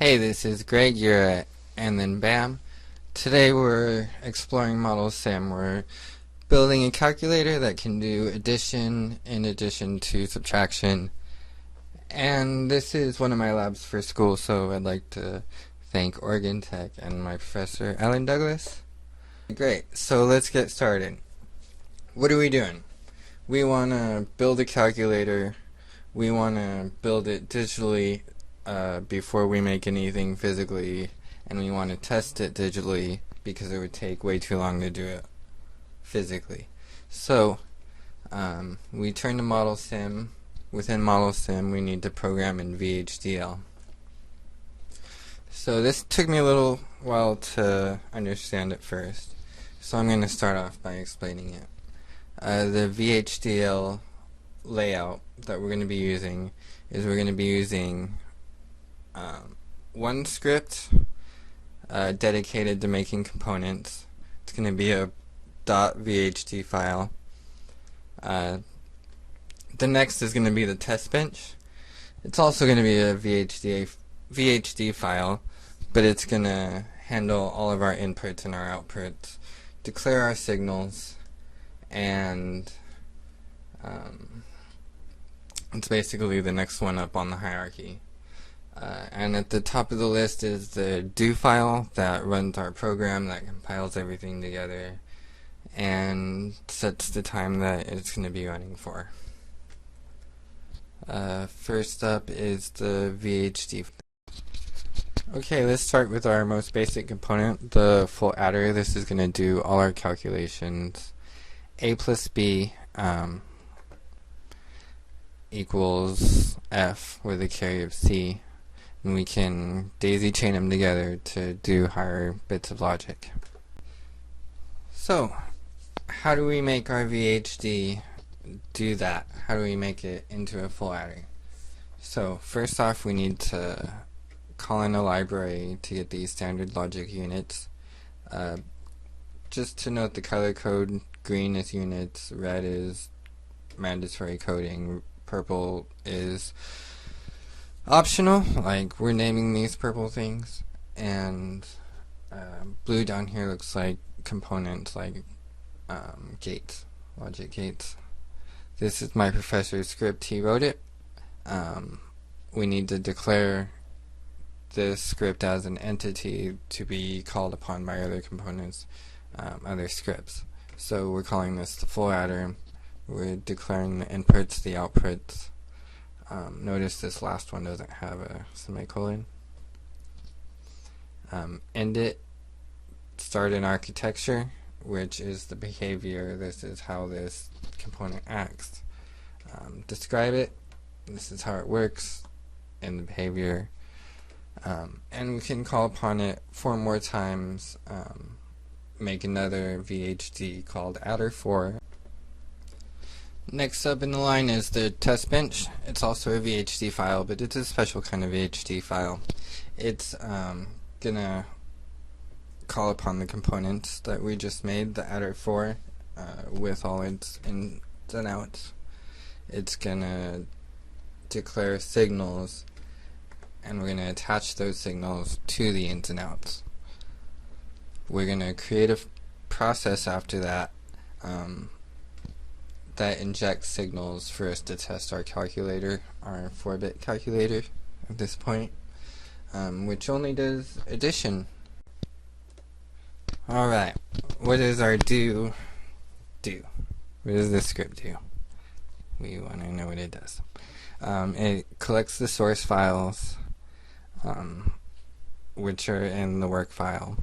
Hey, this is Greg, you're at And Then Bam. Today we're exploring Modelsim. We're building a calculator that can do addition in addition to subtraction. And this is one of my labs for school, so I'd like to thank Oregon Tech and my professor, Alan Douglas. Great, so let's get started. What are we doing? We want to build a calculator. We want to build it digitally before we make anything physically, and we want to test it digitally because it would take way too long to do it physically. So we turn to Modelsim. Within Modelsim we need to program in VHDL. So this took me a little while to understand at first, so I'm going to start off by explaining it. The VHDL layout that we're going to be using is we're going to be using one script dedicated to making components. It's going to be a .vhd file. The next is going to be the test bench. It's also going to be a VHD file, but it's going to handle all of our inputs and our outputs, declare our signals, and it's basically the next one up on the hierarchy. And at the top of the list is the do file that runs our program, that compiles everything together and sets the time that it's going to be running for. First up is the VHD. Okay, let's start with our most basic component, the full adder. This is going to do all our calculations. A plus B equals F with a carry of C, and we can daisy chain them together to do higher bits of logic. So how do we make our VHD do that? How do we make it into a full adder? So first off, we need to call in a library to get these standard logic units. Just to note the color code, green is units, red is mandatory coding, purple is optional, like we're naming these purple things, and blue down here looks like components, like gates, logic gates. This is my professor's script, he wrote it. We need to declare this script as an entity to be called upon by other components, other scripts. So we're calling this the full adder. We're declaring the inputs, the outputs. Notice this last one doesn't have a semicolon. End it, start an architecture, which is the behavior. This is how this component acts. Describe it. This is how it works in the behavior. And we can call upon it 4 more times. Make another VHD called adder4. Next up in the line is the test bench. It's also a VHD file, but it's a special kind of VHD file. It's gonna call upon the components that we just made, the adder4, with all its ins and outs. It's gonna declare signals, and we're gonna attach those signals to the ins and outs. We're gonna create a process after that that injects signals for us to test our calculator, our 4-bit calculator at this point, which only does addition. Alright, what does our do? What does this script do? We want to know what it does. It collects the source files, which are in the work file,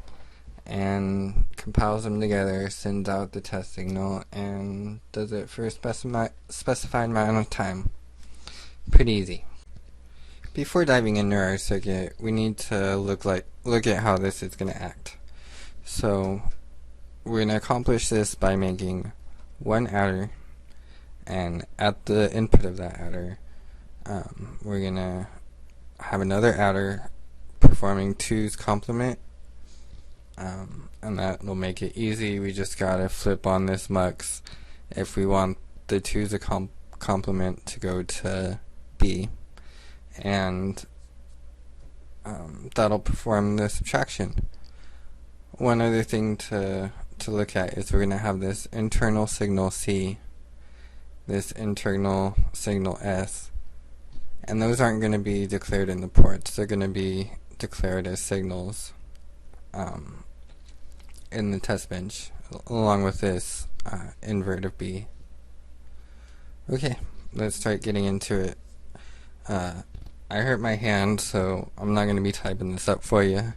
and compiles them together, sends out the test signal, and does it for a specified amount of time. Pretty easy. Before diving into our circuit, we need to look at how this is going to act. So we're going to accomplish this by making one adder, and at the input of that adder, we're going to have another adder performing 2's complement. And that will make it easy. We just gotta flip on this mux if we want the 2's complement to go to B, and that'll perform the subtraction. One other thing to look at is we're going to have this internal signal C, this internal signal S, and those aren't going to be declared in the ports. They're going to be declared as signals in the test bench, along with this invert of B. Okay, let's start getting into it. I hurt my hand, so I'm not going to be typing this up for you.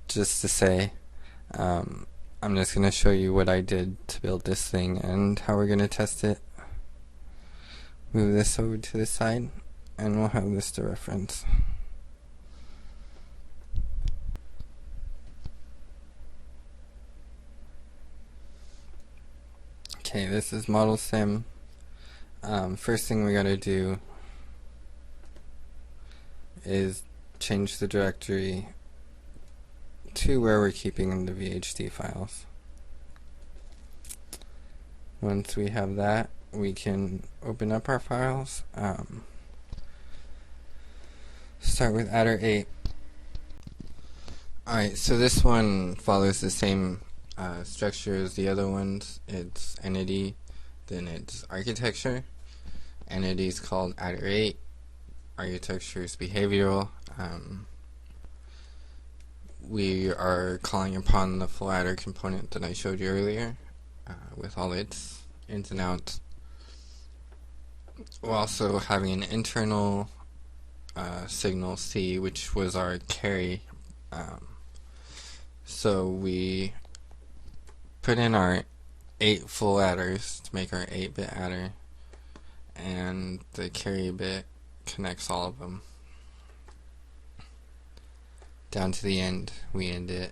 Just to say, I'm just going to show you what I did to build this thing and how we're going to test it. Move this over to the side, and we'll have this to reference. Okay, this is Modelsim. First thing we gotta do is change the directory to where we're keeping the VHD files. Once we have that, we can open up our files. Start with adder 8. Alright, so this one follows the same structure as the other ones. It's entity, then it's architecture. Entity is called adder 8. Architecture is behavioral. We are calling upon the full adder component that I showed you earlier with all its ins and outs. We're also having an internal signal C, which was our carry. So we put in our 8 full adders to make our 8-bit adder, and the carry bit connects all of them. Down to the end, we end it.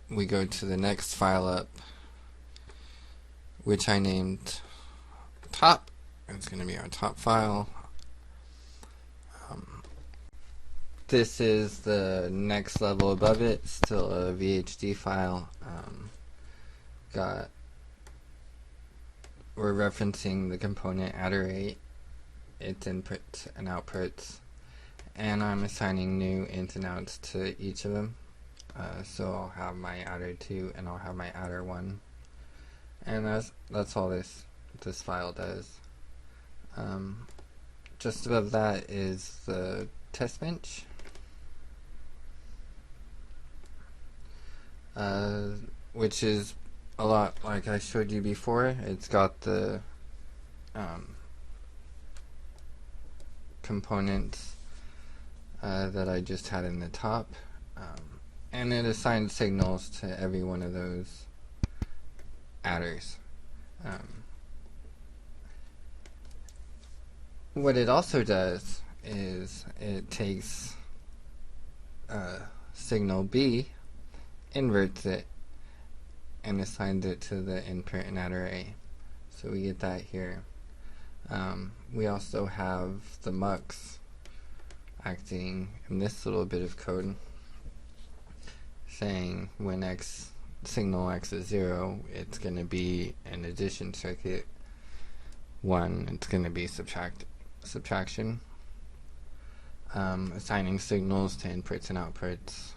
We go to the next file up, which I named top. It's going to be our top file. This is the next level above it, still a VHD file. We're referencing the component adder 8, its inputs and outputs, and I'm assigning new ins and outs to each of them. So I'll have my adder 2 and I'll have my adder 1, and that's all this file does. Just above that is the test bench. Which is a lot like I showed you before. It's got the components that I just had in the top, and it assigns signals to every one of those adders. What it also does is it takes signal B, inverts it, and assigns it to the input in adder A. So we get that here. We also have the mux acting in this little bit of code, saying when signal X is 0, it's going to be an addition circuit. 1, it's going to be subtraction. Assigning signals to inputs and outputs.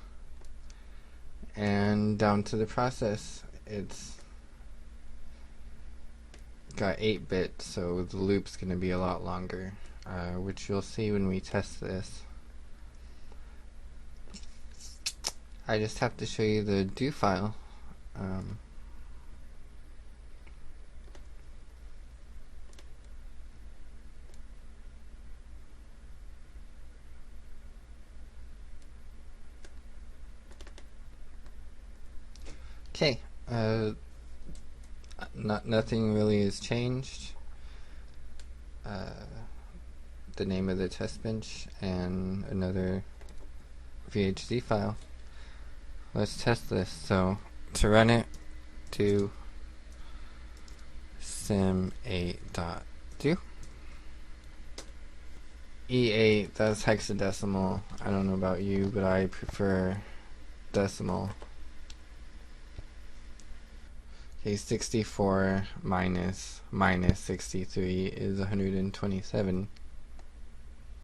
And down to the process, it's got 8 bits, so the loop's going to be a lot longer, which you'll see when we test this. I just have to show you the do file. Okay, nothing really has changed. The name of the test bench and another VHD file. Let's test this. So to run it, do sim8.do. E8, that's hexadecimal. I don't know about you, but I prefer decimal. Okay, 64 minus 63 is 127.